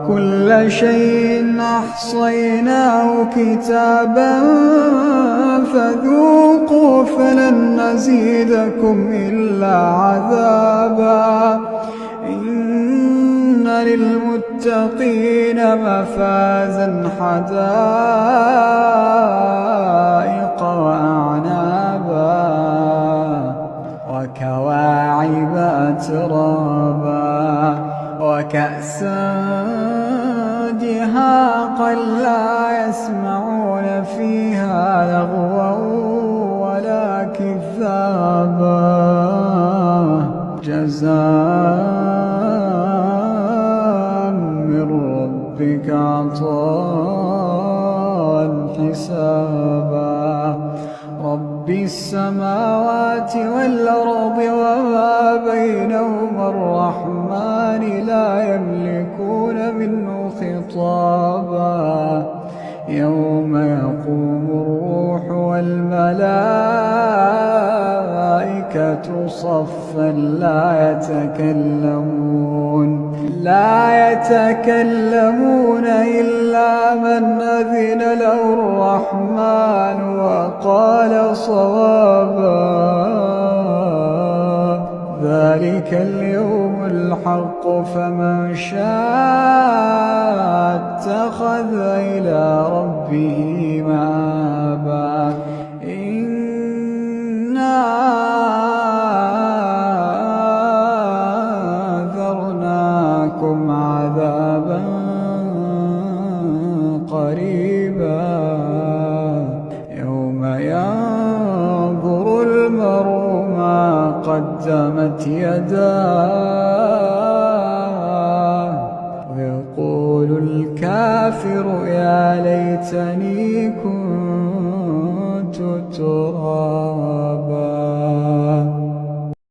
وكل شيء أحصيناه كتابا فذوقوا فلن نزيدكم إلا عذابا إن للمتقين مفازا حدائق وأعنابا وكواعب أترابا وكأسا دهاقا لا يسمعون فيها لغوا ولا كذابا جزاء من ربك عطاء حسابا رب السماوات والأرض وما بينهما الرحمن لا يملكون منه خطابا يوم يقوم الروح والملائكة صفا لا يتكلمون إلا من أذن له الرحمن وقال صوابا ذلك اليوم الحق فمن شاء اتخذ إلى ربه مآبا إنا أنذرناكم عذابا قريبا يوم ينظر المرء ما قدمت يداه ويقول الكافر يا ليتني كنت ترابا.